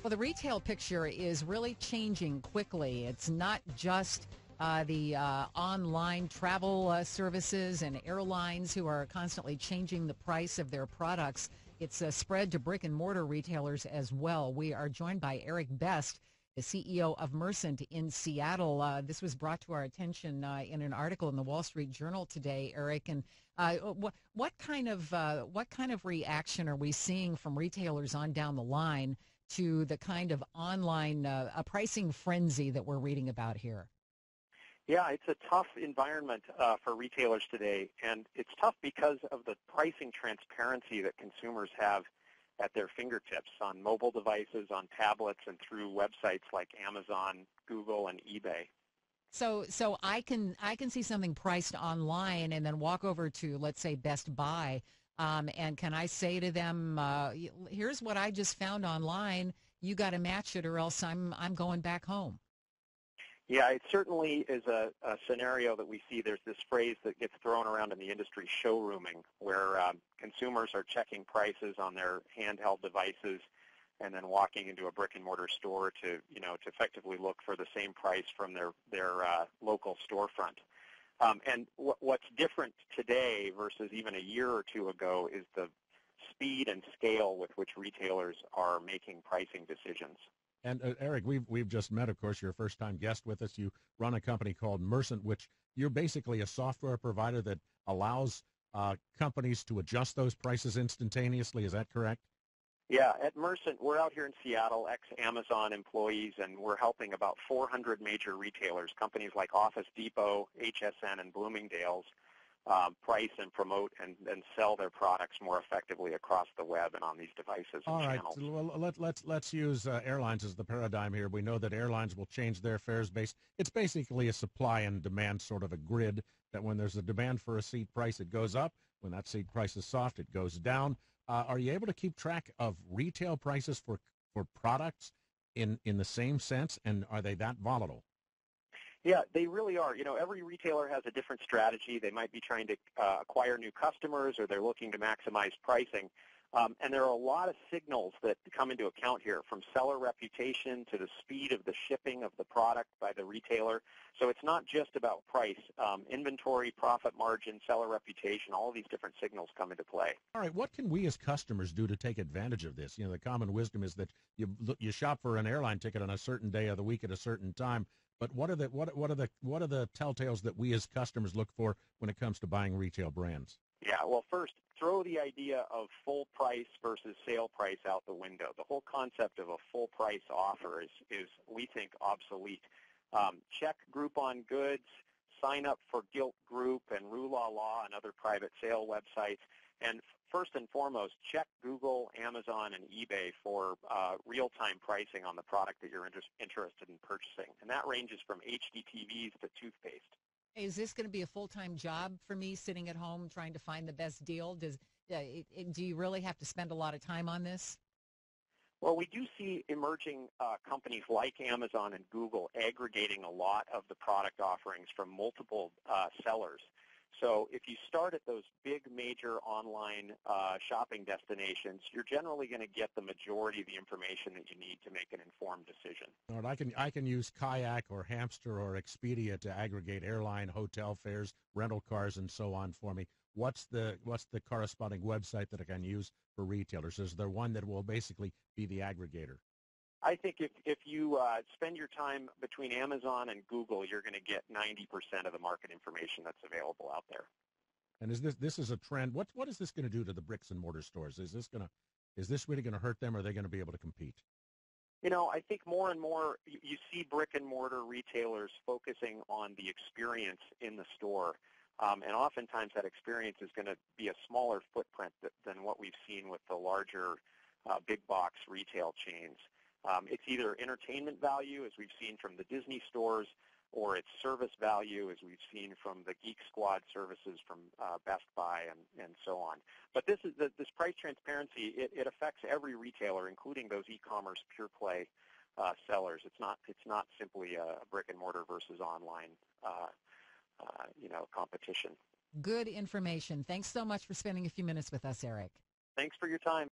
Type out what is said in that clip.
Well, the retail picture is really changing quickly. It's not just the online travel services and airlines who are constantly changing the price of their products. It's spread to brick and mortar retailers as well. We are joined by Eric Best, the CEO of Mercent in Seattle. This was brought to our attention in an article in the Wall Street Journal today, Eric. And what kind of reaction are we seeing from retailers on down the line to the kind of online pricing frenzy that we're reading about here? Yeah, it's a tough environment for retailers today, and it's tough because of the pricing transparency that consumers have at their fingertips on mobile devices, on tablets, and through websites like Amazon, Google, and eBay. So I can see something priced online and then walk over to, let's say, Best Buy, and can I say to them, here's what I just found online, you got to match it or else I'm going back home? Yeah, it certainly is a scenario that we see. There's this phrase that gets thrown around in the industry, showrooming, where consumers are checking prices on their handheld devices and then walking into a brick-and-mortar store to effectively look for the same price from their local storefront. And what's different today versus even a year or two ago is the speed and scale with which retailers are making pricing decisions. And Eric, we've just met, of course, you're a first-time guest with us. You run a company called Mercent, which you're basically a software provider that allows companies to adjust those prices instantaneously. Is that correct? Yeah, at Mercent, we're out here in Seattle, ex-Amazon employees, and we're helping about 400 major retailers, companies like Office Depot, HSN, and Bloomingdale's, price and promote and sell their products more effectively across the web and on these devices and channels. All right, well, let's use airlines as the paradigm here. We know that airlines will change their fares base. It's basically a supply and demand sort of a grid, that when there's a demand for a seat price, it goes up. When that seat price is soft, it goes down. Are you able to keep track of retail prices for products in the same sense, and are they that volatile? Yeah, they really are. Every retailer has a different strategy. They might be trying to acquire new customers, or they're looking to maximize pricing. And there are a lot of signals that come into account here, from seller reputation to the speed of the shipping of the product by the retailer. So it's not just about price. Inventory, profit margin, seller reputation, all of these different signals come into play. All right, what can we as customers do to take advantage of this? The common wisdom is that you shop for an airline ticket on a certain day of the week at a certain time. But what are the telltales that we as customers look for when it comes to buying retail brands? Yeah, well, first, throw the idea of full price versus sale price out the window. The whole concept of a full price offer is we think, obsolete. Check Groupon Goods, sign up for Gilt Group and Rue La La and other private sale websites. And first and foremost, check Google, Amazon, and eBay for real-time pricing on the product that you're interested in purchasing. And that ranges from HD TVs to toothpaste. Is this going to be a full-time job for me, sitting at home trying to find the best deal? Do you really have to spend a lot of time on this? Well, we do see emerging companies like Amazon and Google aggregating a lot of the product offerings from multiple sellers. So if you start at those big major online shopping destinations, you're generally going to get the majority of the information that you need to make an informed decision. All right, I can use Kayak or Hamster or Expedia to aggregate airline, hotel fares, rental cars, and so on for me. What's the corresponding website that I can use for retailers? Is there one that will basically be the aggregator? I think if you spend your time between Amazon and Google, you're going to get 90% of the market information that's available out there. And this is a trend? What is this going to do to the bricks and mortar stores? Is this really going to hurt them, or are they going to be able to compete? I think more and more you see brick and mortar retailers focusing on the experience in the store. And oftentimes that experience is going to be a smaller footprint than what we've seen with the larger big box retail chains. It's either entertainment value, as we've seen from the Disney stores, or it's service value, as we've seen from the Geek Squad services from Best Buy and so on. But this price transparency, it affects every retailer, including those e-commerce pure play sellers. It's not simply a brick and mortar versus online competition. Good information. Thanks so much for spending a few minutes with us, Eric. Thanks for your time.